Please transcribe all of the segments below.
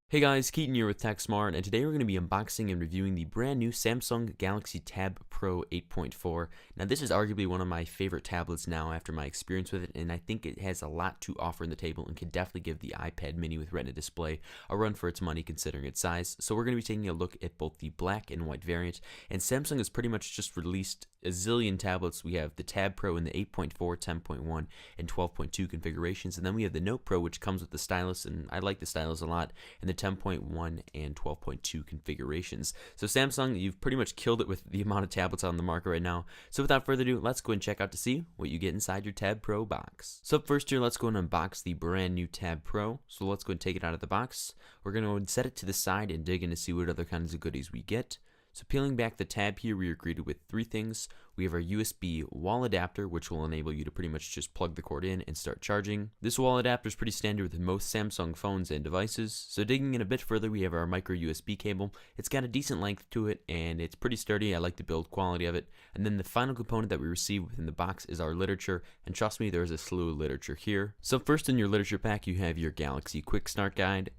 Hey guys, Keaton here with TechSmart, and today we're going to be unboxing and reviewing the brand new Samsung Galaxy Tab Pro 8.4. Now this is arguably one of my favorite tablets now after my experience with it, and I think it has a lot to offer in the table and can definitely give the iPad mini with Retina display a run for its money considering its size. So we're going to be taking a look at both the black and white variant, and Samsung has pretty much just released a zillion tablets. We have the Tab Pro in the 8.4, 10.1, and 12.2 configurations, and then we have the Note Pro, which comes with the stylus, and I like the stylus a lot, and the 10.1 and 12.2 configurations. So Samsung, you've pretty much killed it with the amount of tablets on the market right now. So without further ado, let's go and check out to see what you get inside your Tab Pro box. So first here, let's go and unbox the brand new Tab Pro. So let's go and take it out of the box. We're going to go and set it to the side and dig in to see what other kinds of goodies we get. So peeling back the tab here, we are greeted with three things. We have our USB wall adapter, which will enable you to pretty much just plug the cord in and start charging. This wall adapter is pretty standard with most Samsung phones and devices. So digging in a bit further, we have our micro USB cable. It's got a decent length to it and it's pretty sturdy. I like the build quality of it. And then the final component that we receive within the box is our literature. And trust me, there's a slew of literature here. So first in your literature pack, you have your Galaxy Quick Start Guide.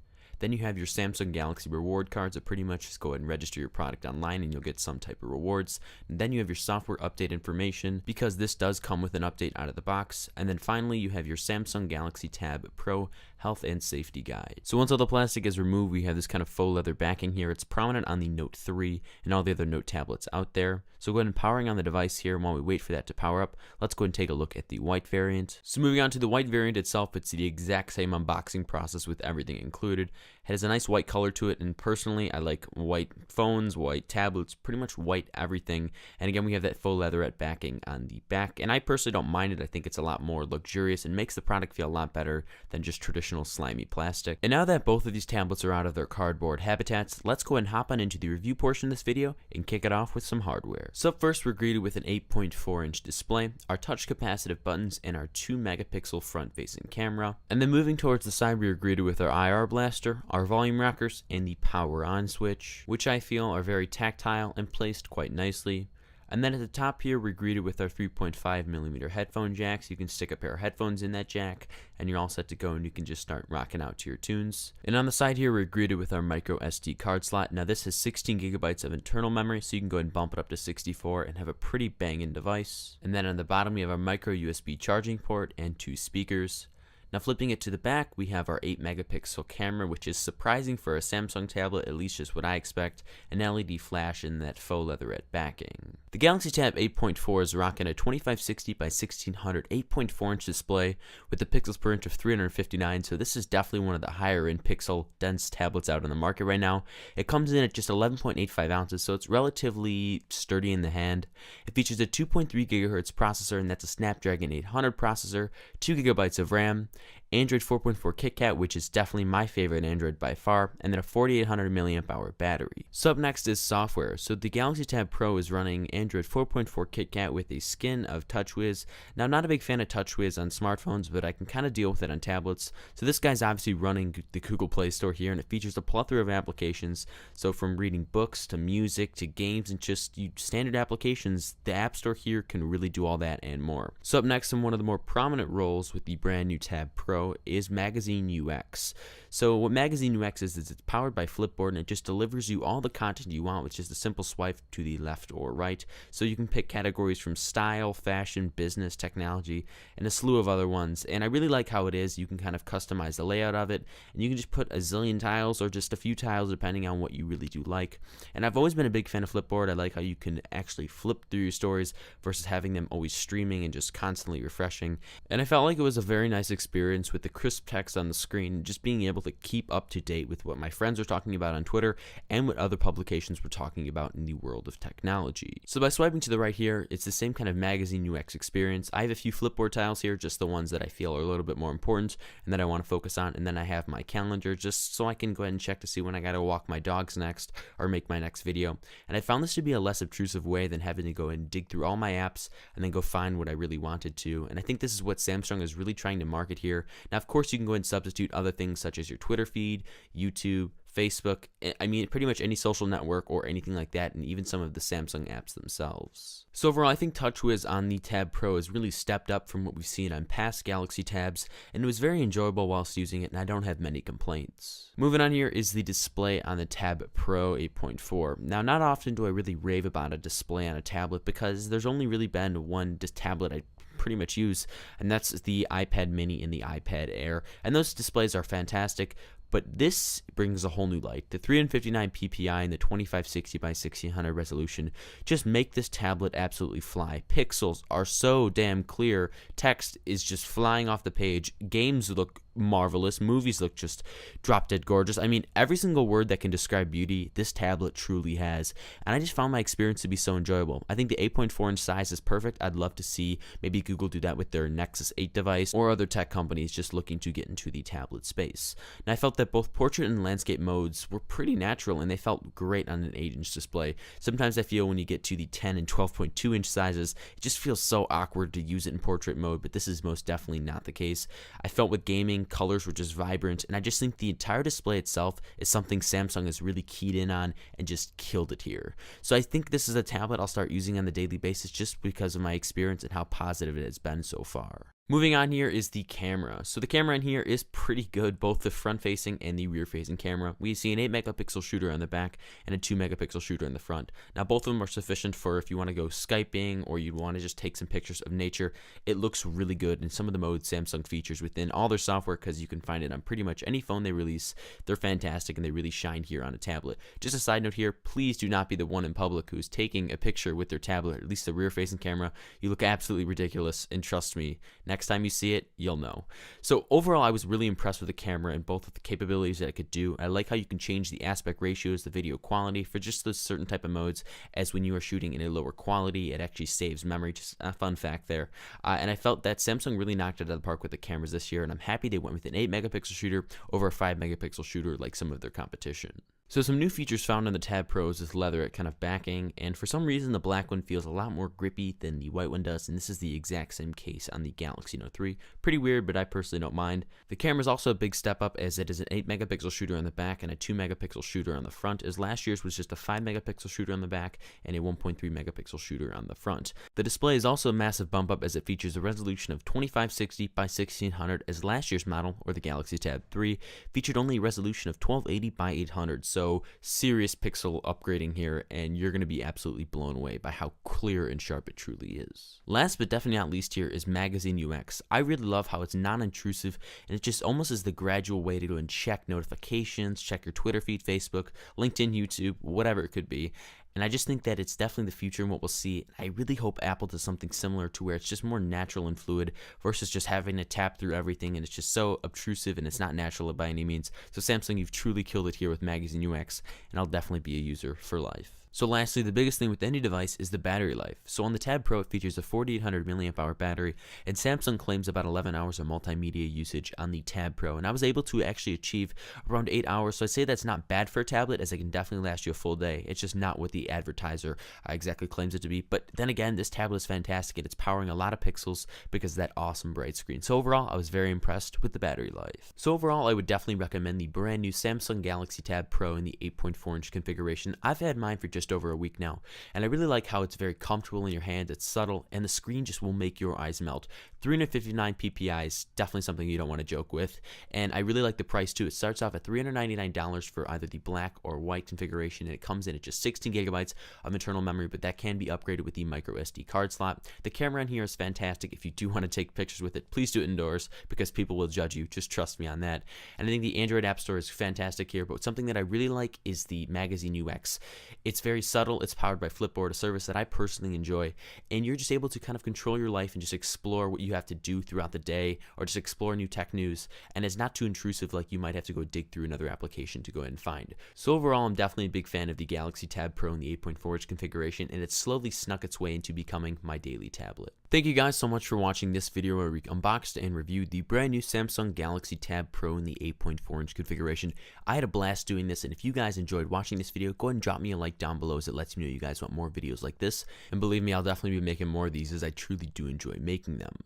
Then you have your Samsung Galaxy reward cards that pretty much just go ahead and register your product online and you'll get some type of rewards. And then you have your software update information because this does come with an update out of the box. And then finally you have your Samsung Galaxy Tab Pro health and safety guide. So once all the plastic is removed, we have this kind of faux leather backing here. It's prominent on the Note 3 and all the other Note tablets out there. So go ahead and powering on the device here, and while we wait for that to power up, let's go ahead and take a look at the white variant. So moving on to the white variant itself, it's the exact same unboxing process with everything included. It has a nice white color to it, and personally I like white phones, white tablets, pretty much white everything. And again, we have that faux leatherette backing on the back, and I personally don't mind it. I think it's a lot more luxurious and makes the product feel a lot better than just traditional slimy plastic. And now that both of these tablets are out of their cardboard habitats, let's go ahead and hop on into the review portion of this video and kick it off with some hardware. So up first, we're greeted with an 8.4-inch display, our touch capacitive buttons, and our 2-megapixel front-facing camera. And then moving towards the side, we are greeted with our IR blaster, our volume rockers, and the power on switch, which I feel are very tactile and placed quite nicely. And then at the top here, we're greeted with our 3.5mm headphone jacks. You can stick a pair of headphones in that jack, and you're all set to go, and you can just start rocking out to your tunes. And on the side here, we're greeted with our micro SD card slot. Now this has 16 gigabytes of internal memory, so you can go ahead and bump it up to 64 and have a pretty banging device. And then on the bottom, we have our micro USB charging port and 2 speakers. Now flipping it to the back, we have our 8-megapixel camera, which is surprising for a Samsung tablet, at least just what I expect, an LED flash and that faux leatherette backing. The Galaxy Tab 8.4 is rocking a 2560 by 1600 8.4-inch display with the pixels per inch of 359, so this is definitely one of the higher end pixel dense tablets out on the market right now. It comes in at just 11.85 ounces, so it's relatively sturdy in the hand. It features a 2.3 gigahertz processor, and that's a Snapdragon 800 processor, 2 gigabytes of RAM, Android 4.4 KitKat, which is definitely my favorite Android by far, and then a 4800 mAh battery. So up next is software. So the Galaxy Tab Pro is running Android 4.4 KitKat with a skin of TouchWiz. Now I'm not a big fan of TouchWiz on smartphones, but I can kind of deal with it on tablets. So this guy's obviously running the Google Play Store here, and it features a plethora of applications. So from reading books to music to games and just standard applications, the App Store here can really do all that and more. So up next, in one of the more prominent roles with the brand new Tab Pro is Magazine UX. So what Magazine UX is it's powered by Flipboard, and it just delivers you all the content you want with just a simple swipe to the left or right. So you can pick categories from style, fashion, business, technology, and a slew of other ones. And I really like how it is. You can kind of customize the layout of it, and you can just put a zillion tiles or just a few tiles depending on what you really do like. And I've always been a big fan of Flipboard. I like how you can actually flip through your stories versus having them always streaming and just constantly refreshing. And I felt like it was a very nice experience with the crisp text on the screen, just being able to keep up to date with what my friends are talking about on Twitter and what other publications were talking about in the world of technology. So by swiping to the right here, it's the same kind of Magazine UX experience. I have a few Flipboard tiles here, just the ones that I feel are a little bit more important and that I want to focus on, and then I have my calendar just so I can go ahead and check to see when I gotta walk my dogs next or make my next video. And I found this to be a less obtrusive way than having to go and dig through all my apps and then go find what I really wanted to. And I think this is what Samsung is really trying to market here. Now of course you can go ahead and substitute other things such as your Twitter feed, YouTube, Facebook, I mean, pretty much any social network or anything like that, and even some of the Samsung apps themselves. So overall, I think TouchWiz on the Tab Pro has really stepped up from what we've seen on past Galaxy Tabs, and it was very enjoyable whilst using it, and I don't have many complaints. Moving on here is the display on the Tab Pro 8.4. Now, not often do I really rave about a display on a tablet because there's only really been one tablet I pretty much use, and that's the iPad mini and the iPad Air, and those displays are fantastic. But this brings a whole new light. The 359 ppi and the 2560 by 1600 resolution just make this tablet absolutely fly. Pixels are so damn clear. Text is just flying off the page. Games look marvelous. Movies look just drop dead gorgeous. I mean, every single word that can describe beauty, this tablet truly has. And I just found my experience to be so enjoyable. I think the 8.4 inch size is perfect. I'd love to see maybe Google do that with their Nexus 8 device, or other tech companies just looking to get into the tablet space. And I felt that both portrait and landscape modes were pretty natural, and they felt great on an 8-inch display. Sometimes I feel when you get to the 10 and 12.2 inch sizes, it just feels so awkward to use it in portrait mode, but this is most definitely not the case. I felt with gaming, colors were just vibrant, and I just think the entire display itself is something Samsung has really keyed in on and just killed it here. So I think this is a tablet I'll start using on a daily basis just because of my experience and how positive it has been so far. Moving on here is the camera. So the camera in here is pretty good, both the front-facing and the rear-facing camera. We see an 8-megapixel shooter on the back and a 2-megapixel shooter in the front. Now both of them are sufficient for if you want to go Skyping or you want to just take some pictures of nature. It looks really good in some of the modes Samsung features within all their software, because you can find it on pretty much any phone they release. They're fantastic and they really shine here on a tablet. Just a side note here, please do not be the one in public who's taking a picture with their tablet, at least the rear-facing camera. You look absolutely ridiculous, and trust me, next time you see it, you'll know. So overall, I was really impressed with the camera and both of the capabilities that it could do. I like how you can change the aspect ratios, the video quality for just those certain type of modes, as when you are shooting in a lower quality, it actually saves memory. Just a fun fact there. And I felt that Samsung really knocked it out of the park with the cameras this year, and I'm happy they went with an 8-megapixel shooter over a 5-megapixel shooter like some of their competition. So some new features found on the Tab Pros is leather kind of backing, and for some reason the black one feels a lot more grippy than the white one does, and this is the exact same case on the Galaxy Note 3. Pretty weird, but I personally don't mind. The camera is also a big step up, as it is an 8-megapixel shooter on the back and a 2-megapixel shooter on the front, as last year's was just a 5-megapixel shooter on the back and a 1.3-megapixel shooter on the front. The display is also a massive bump up, as it features a resolution of 2560 by 1600, as last year's model, or the Galaxy Tab 3, featured only a resolution of 1280 by 800. So serious pixel upgrading here, and you're going to be absolutely blown away by how clear and sharp it truly is. Last but definitely not least here is Magazine UX. I really love how it's non-intrusive, and it just almost is the gradual way to go and check notifications, check your Twitter feed, Facebook, LinkedIn, YouTube, whatever it could be. And I just think that it's definitely the future and what we'll see. I really hope Apple does something similar to where it's just more natural and fluid versus just having to tap through everything, and it's just so obtrusive and it's not natural by any means. So Samsung, you've truly killed it here with Magazine UX, and I'll definitely be a user for life. So lastly, the biggest thing with any device is the battery life. So on the Tab Pro, it features a 4800 mAh battery, and Samsung claims about 11 hours of multimedia usage on the Tab Pro, and I was able to actually achieve around 8 hours, so I'd say that's not bad for a tablet, as it can definitely last you a full day. It's just not what the advertiser exactly claims it to be, but then again, this tablet is fantastic, and it's powering a lot of pixels because of that awesome bright screen. So overall, I was very impressed with the battery life. So overall, I would definitely recommend the brand new Samsung Galaxy Tab Pro in the 8.4 inch configuration. I've had mine for just over a week now, and I really like how it's very comfortable in your hand, it's subtle, and the screen just will make your eyes melt. 359 ppi is definitely something you don't want to joke with, and I really like the price too. It starts off at $399 for either the black or white configuration, and it comes in at just 16 gigabytes of internal memory, but that can be upgraded with the micro SD card slot. The camera in here is fantastic. If you do want to take pictures with it, please do it indoors because people will judge you. Just trust me on that. And I think the Android App Store is fantastic here, but something that I really like is the Magazine UX. It's very subtle. It's powered by Flipboard, a service that I personally enjoy, and you're just able to kind of control your life and just explore what you have to do throughout the day, or just explore new tech news, and it's not too intrusive like you might have to go dig through another application to go ahead and find. So overall, I'm definitely a big fan of the Galaxy Tab Pro in the 8.4 inch configuration, and it's slowly snuck its way into becoming my daily tablet. Thank you guys so much for watching this video where we unboxed and reviewed the brand new Samsung Galaxy Tab Pro in the 8.4 inch configuration. I had a blast doing this, and if you guys enjoyed watching this video, go ahead and drop me a like down below, as it lets me know you guys want more videos like this, and believe me, I'll definitely be making more of these, as I truly do enjoy making them.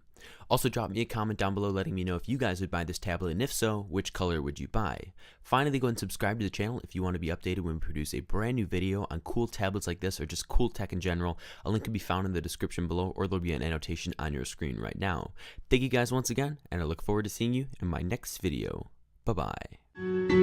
Also, drop me a comment down below letting me know if you guys would buy this tablet, and if so, which color would you buy? Finally, go and subscribe to the channel if you want to be updated when we produce a brand new video on cool tablets like this or just cool tech in general. A link can be found in the description below, or there'll be an annotation on your screen right now. Thank you guys once again, and I look forward to seeing you in my next video. Bye-bye.